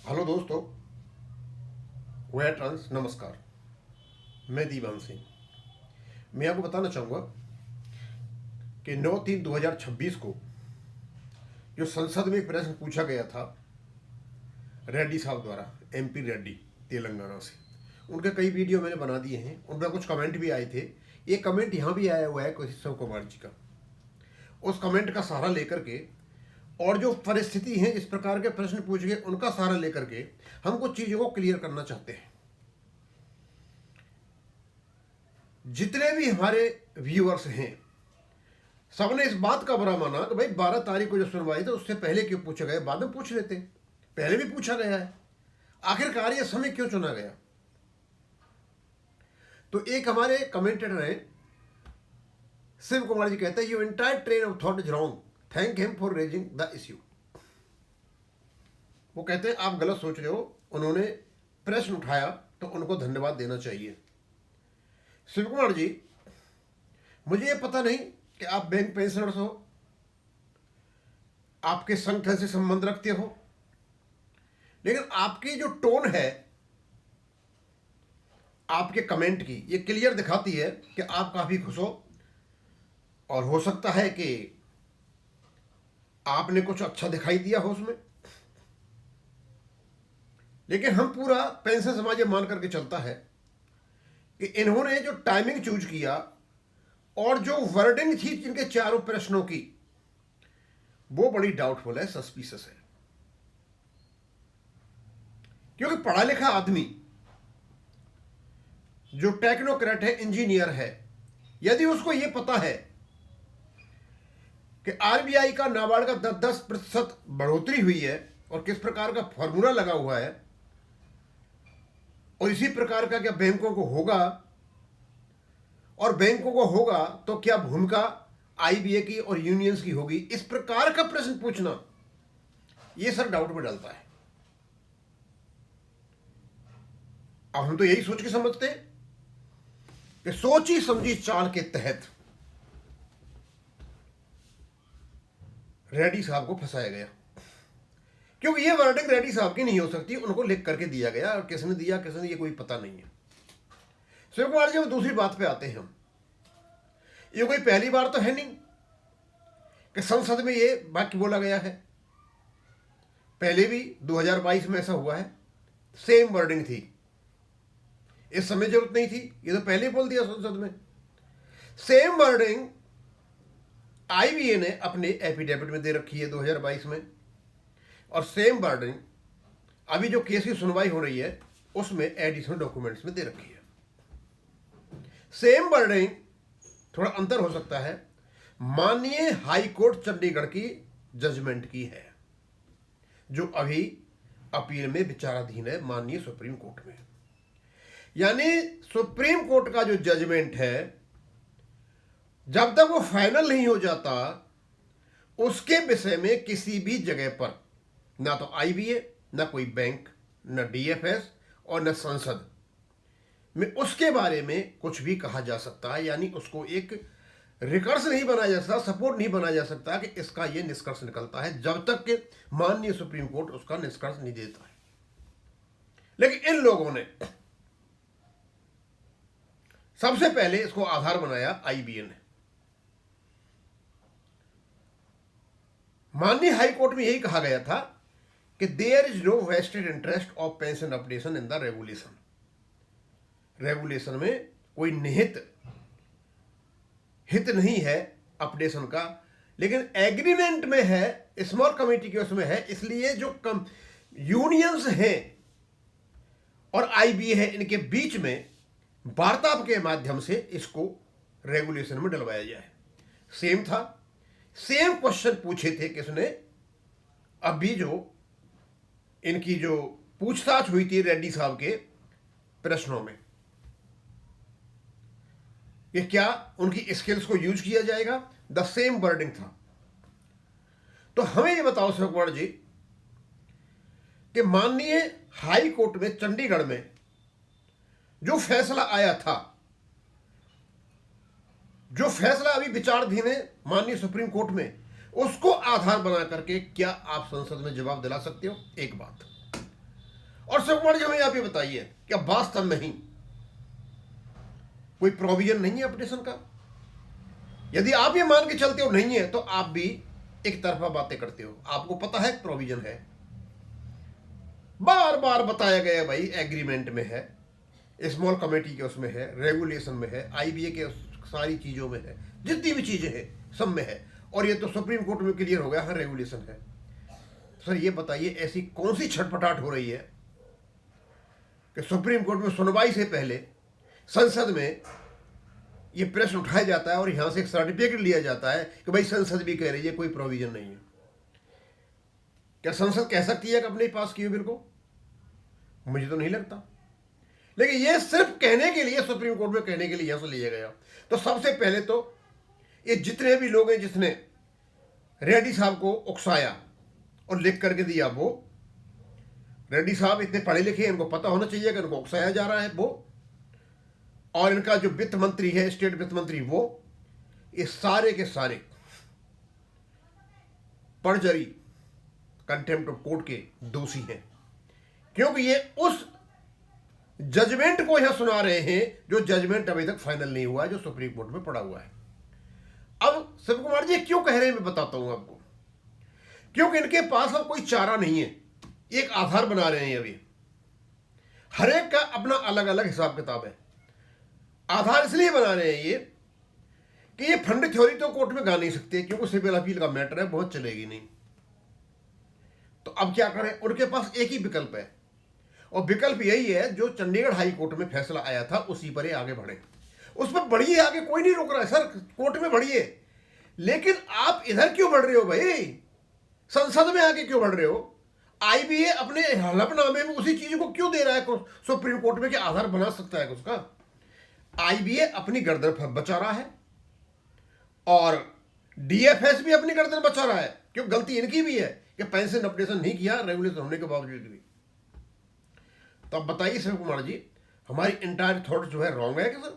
Hello दोस्तों, where trans नमस्कार। मैं दीवान सिंह। मैं आपको बताना चाहूँगा कि 9/3/2026 को जो संसद में एक प्रश्न पूछा गया था रेड्डी साहब द्वारा, एमपी रेड्डी तेलंगाना से, उनके कई वीडियो मैंने बना दिए हैं। उन पर कुछ कमेंट भी आए थे। ये कमेंट यहाँ भी आया हुआ है केशव कुमार जी का। उस कमेंट का सहारा लेकर के और जो परिस्थिति है, इस प्रकार के प्रश्न पूछ के उनका सहारा लेकर के हम कुछ चीज़ों को क्लियर करना चाहते हैं। जितने भी हमारे व्यूअर्स हैं, सबने इस बात का बुरा माना कि भाई 12 तारीख को जो सुनवाई थी उससे पहले क्यों पूछा गया, बाद में पूछ लेते। पहले भी पूछा गया है, आखिरकार ये समय क्यों चुना गया। तो एक हमारे कमेंटेटर हैं शिव कुमार जी, कहते हैं you entire train of thought is wrong, thank him for raising the issue. वो कहते हैं आप गलत सोच रहे हो, उन्होंने प्रश्न उठाया तो उनको धन्यवाद देना चाहिए। शिव कुमार जी, मुझे ये पता नहीं कि आप बैंक पेंशनर्स हो, आपके संगठन से संबंध रखते हो, लेकिन आपकी जो टोन है आपके कमेंट की, ये क्लियर दिखाती है कि आप काफी खुश हो और हो सकता है कि आपने कुछ अच्छा दिखाई दिया हो उसमें। लेकिन हम पूरा पेंशन समाज ये मान करके चलता है कि इन्होंने जो टाइमिंग चूज किया और जो वर्डिंग थी जिनके चारों प्रश्नों की, वो बड़ी डाउटफुल है, सस्पिशियस है। क्योंकि पढ़ा लिखा आदमी जो टेक्नोक्रेट है, इंजीनियर है, यदि उसको यह पता है कि आरबीआई का नाबार्ड का 10% बढ़ोतरी हुई है और किस प्रकार का फॉर्मूला लगा हुआ है और इसी प्रकार का क्या बैंकों को होगा, और बैंकों को होगा तो क्या भूमिका आईबीए की और यूनियंस की होगी, इस प्रकार का प्रश्न पूछना यह सर डाउट में डालता है। अब हम तो यही सोच के समझते हैं कि सोची समझी चाल के तहत रेड्डी साहब को फंसाया गया। क्योंकि यह वर्डिंग रेड्डी साहब की नहीं हो सकती, उनको लिख करके दिया गया, और किसने दिया किसने, ये कोई पता नहीं है। शिव कुमार जी, हम दूसरी बात पे आते हैं। हम ये कोई पहली बार तो है नहीं कि संसद में ये वाक्य बोला गया है। पहले भी 2022 में ऐसा हुआ है, सेम वर्डिंग थी। इस समय जरूरत नहीं थी, ये तो पहले बोल दिया संसद में। सेम वर्डिंग आईबीए ने अपने एफिडेविट में दे रखी है 2022 में, और सेम वर्डिंग अभी जो केस की सुनवाई हो रही है उसमें एडिशनल डॉक्यूमेंट्स में दे रखी है। सेम वर्डिंग, थोड़ा अंतर हो सकता है, माननीय हाई कोर्ट चंडीगढ़ की जजमेंट की है, जो अभी अपील में विचाराधीन है माननीय सुप्रीम कोर्ट में। यानी सुप्रीम कोर्ट का जो जजमेंट है, जब तक वो फाइनल नहीं हो जाता, उसके विषय में किसी भी जगह पर ना तो आईबीए, ना कोई बैंक, ना डीएफएस और ना संसद में उसके बारे में कुछ भी कहा जा सकता है। यानी उसको एक रिकर्स नहीं बनाया जा सकता, सपोर्ट नहीं बनाया जा सकता कि इसका ये निष्कर्ष निकलता है, जब तक कि माननीय सुप्रीम कोर्ट उसका निष्कर्ष नहीं देता है। लेकिन इन लोगों ने सबसे पहले इसको आधार बनाया आईबीए ने। माननीय हाई कोर्ट में यही कहा गया था कि there is no vested interest of pension updation in the regulation. Regulation में कोई निहित हित नहीं है अपडेशन का, लेकिन एग्रीमेंट में है, स्मॉल कमेटी के उसमें है। इसलिए जो यूनियंस हैं और आईबीए है, इनके बीच में वार्ता के माध्यम से इसको रेगुलेशन में डलवाया जाए। सेम था, सेम क्वेश्चन पूछे थे किसने, अभी जो इनकी जो पूछताछ हुई थी रेड्डी साहब के प्रश्नों में, कि क्या उनकी स्किल्स को यूज किया जाएगा, द सेम वर्डिंग था। तो हमें ये बताओ शिव कुमार जी कि माननीय हाई कोर्ट में चंडीगढ़ में जो फैसला आया था, जो फैसला अभी विचाराधीन है माननीय सुप्रीम कोर्ट में, उसको आधार बना करके क्या आप संसद में जवाब दिला सकते हो? एक बात। और शिव कुमार जी हमें आप ये बताइए कि अब वास्तव में ही कोई प्रोविजन नहीं है अपडेशन का? यदि आप ये मान के चलते हो नहीं है, तो आप भी एक तरफा बातें करते हो। आपको पता है प्रोविजन है, बार बार बताया गया भाई, एग्रीमेंट में है, स्मॉल कमेटी के उसमें है, रेगुलेशन में है, आईबीए के सारी चीजों में है, जितनी भी चीजें हैं सब में है। और ये तो सुप्रीम कोर्ट में क्लियर हो गया, हर रेगुलेशन है। सर ये बताइए ऐसी कौन सी छटपटाहट हो रही है कि सुप्रीम कोर्ट में सुनवाई से पहले संसद में ये प्रश्न उठाया जाता है और यहां से एक सर्टिफिकेट लिया जाता है कि भाई संसद भी कह रही है कोई प्रोविजन नहीं है। क्या संसद कह सकती है कि अपने पास किए बिल को? मुझे तो नहीं लगता। लेकिन ये सिर्फ कहने के लिए, सुप्रीम कोर्ट में कहने के लिए यहां से लिया गया। तो सबसे पहले तो ये जितने भी लोग हैं जिसने रेड्डी साहब को उकसाया और लिख करके दिया, वो रेड्डी साहब इतने पढ़े लिखे, इनको पता होना चाहिए कि इनको उकसाया जा रहा है वो, और इनका जो वित्त मंत्री है, स्टेट वित्त मंत्री, वो, ये सारे के सारे परजरी, कंटेम्प्ट ऑफ कोर्ट के दोषी हैं, क्योंकि ये उस जजमेंट को यहां सुना रहे हैं जो जजमेंट अभी तक फाइनल नहीं हुआ है, जो सुप्रीम कोर्ट में पड़ा हुआ है। अब शिव कुमार जी क्यों कह रहे हैं मैं बताता हूं आपको। क्योंकि इनके पास अब कोई चारा नहीं है, एक आधार बना रहे हैं अभी, हर एक का अपना अलग अलग हिसाब किताब है। आधार इसलिए बना रहे हैं ये कि ये फंड थ्योरी तो कोर्ट में गा नहीं सकते, क्योंकि सिविल अपील का मैटर है, बहुत चलेगी नहीं। तो अब क्या करें? उनके पास एक ही विकल्प है, और विकल्प यही है जो चंडीगढ़ हाई कोर्ट में फैसला आया था उसी पर आगे बढ़े। उस पर बढ़िए, आगे कोई नहीं रोक रहा है सर, कोर्ट में बढ़िए। लेकिन आप इधर क्यों बढ़ रहे हो भाई? संसद में आगे क्यों बढ़ रहे हो? आईबीए अपने हलफनामे में उसी चीज को क्यों दे रहा है सुप्रीम कोर्ट में कि आधार बना सकता है उसका? आईबीए अपनी गर्दन बचा रहा है और डीएफएस भी अपनी गर्दन बचा रहा है, क्यों? गलती इनकी भी है कि पेंशन अपडेशन नहीं किया रेगुलेशन होने के बावजूद भी। तो अब बताइए शिव कुमार जी, हमारी इंटायर थॉट जो है रॉन्ग है कि सर?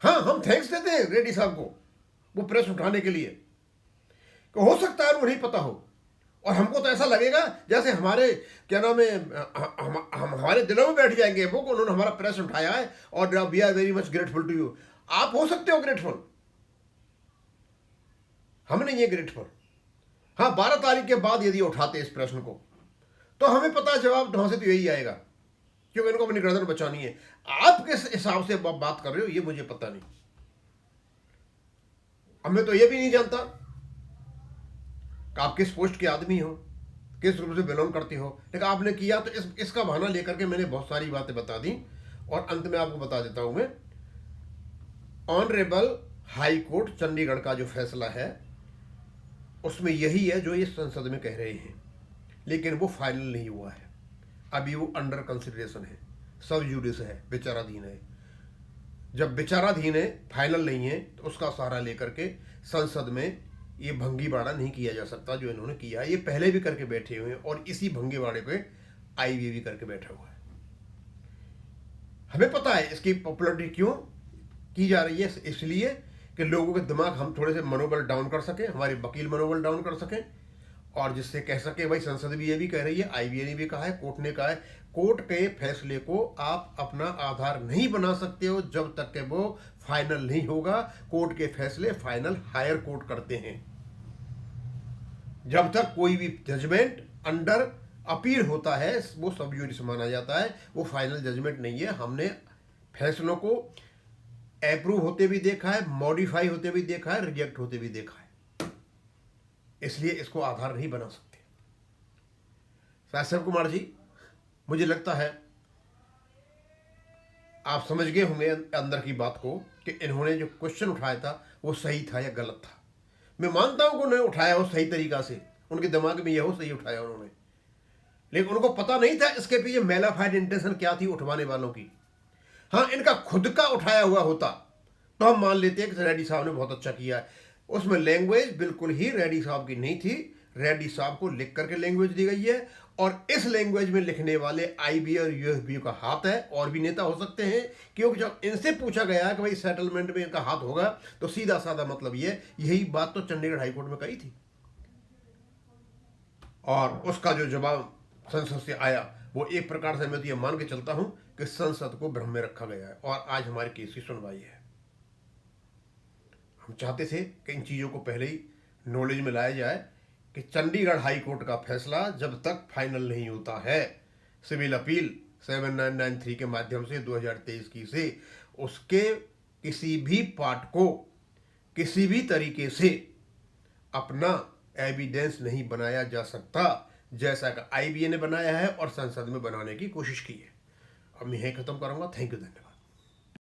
हाँ, हम थैंक्स देते हैं रेड्डी साहब को वो प्रेस उठाने के लिए, कि हो सकता है उनको नहीं पता हो, और हमको तो ऐसा लगेगा जैसे हमारे क्या नाम है, हम हमारे दिलों में बैठ जाएंगे वो, उन्होंने हमारा प्रेस उठाया है और we are very much grateful to you. आप हो सकते हो ग्रेटफुल, हम नहीं है ग्रेटफुल। हाँ, 12 तारीख के बाद यदि उठाते इस प्रश्न को तो हमें पता जवाब वहां से तो यही आएगा, क्योंकि इनको अपनी गर्दन बचानी है। आप किस हिसाब से बात कर रहे हो ये मुझे पता नहीं। अब मैं तो ये भी नहीं जानता कि आप किस पोस्ट के आदमी हो, किस रूप से बिलोंग करते हो, लेकिन आपने किया तो इसका बहाना लेकर के मैंने बहुत सारी बातें बता दी। और अंत में आपको बता देता हूं मैं, ऑनरेबल हाई कोर्ट चंडीगढ़ का जो फैसला है उसमें यही है जो ये संसद में कह रहे हैं, लेकिन वो फाइनल नहीं हुआ है, अभी वो अंडर कंसिडरेशन है, सब जुडिस है, विचाराधीन है। जब विचाराधीन है, फाइनल नहीं है, तो उसका सहारा लेकर के संसद में ये भंगीवाड़ा नहीं किया जा सकता जो इन्होंने किया है। ये पहले भी करके बैठे हुए हैं और इसी भंगीवाड़े पे आईबीए भी करके बैठा हुआ है। हमें पता है इसकी पॉपुलरिटी क्यों की जा रही है, इसलिए कि लोगों के दिमाग हम थोड़े से मनोबल डाउन कर सकें, हमारे वकील मनोबल डाउन कर सकें, और जिससे कह सके भाई संसद भी ये भी कह रही है, आईबीए ने भी कहा है, कोर्ट ने कहा है, कोर्ट के फैसले को आप अपना आधार नहीं बना सकते हो जब तक कि वो फाइनल नहीं होगा। कोर्ट के फैसले फाइनल हायर कोर्ट करते हैं। जब तक कोई भी जजमेंट अंडर अपील होता है वो सब जुडिस माना जाता है, वो फाइनल जजमेंट नहीं है। हमने फैसलों को अप्रूव होते भी देखा है, मॉडिफाई होते भी देखा है, रिजेक्ट होते भी देखा है, इसलिए इसको आधार नहीं बना सकते। शिव कुमार जी, मुझे लगता है आप समझ गए होंगे अंदर की बात को कि इन्होंने जो क्वेश्चन उठाया था वो सही था या गलत था। मैं मानता हूं कि उन्होंने उठाया हो सही तरीका से, उनके दिमाग में यह हो सही उठाया उन्होंने, लेकिन उनको पता नहीं था इसके पीछे मेलाफाइड इंटेंशन क्या थी उठवाने वालों की। हाँ, इनका खुद का उठाया हुआ होता तो हम मान लेते हैं कि रेड्डी साहब ने बहुत अच्छा किया है। उसमें लैंग्वेज बिल्कुल ही रेड्डी साहब की नहीं थी, रेड्डी साहब को लिख करके लैंग्वेज दी गई है, और इस लैंग्वेज में लिखने वाले आईबीए और यूएफबी का हाथ है, और भी नेता हो सकते हैं, क्योंकि जब इनसे पूछा गया कि भाई सेटलमेंट में इनका हाथ होगा, तो सीधा साधा मतलब ये, यही बात तो चंडीगढ़ हाईकोर्ट में कही थी, और उसका जो जवाब संसद से आया, वो एक प्रकार से मैं तो ये मान के चलता हूं कि संसद को भ्रम में रखा गया है और आज हमारे केस की सुनवाई है। हम चाहते थे कि इन चीज़ों को पहले ही नॉलेज में लाया जाए कि चंडीगढ़ हाई कोर्ट का फैसला जब तक फाइनल नहीं होता है, सिविल अपील 7993 के माध्यम से 2023 की से उसके किसी भी पार्ट को किसी भी तरीके से अपना एविडेंस नहीं बनाया जा सकता, जैसा कि आईबीए ने बनाया है और संसद में बनाने की कोशिश की है। अब मैं यही खत्म करूंगा। थैंक यू, धन्यवाद।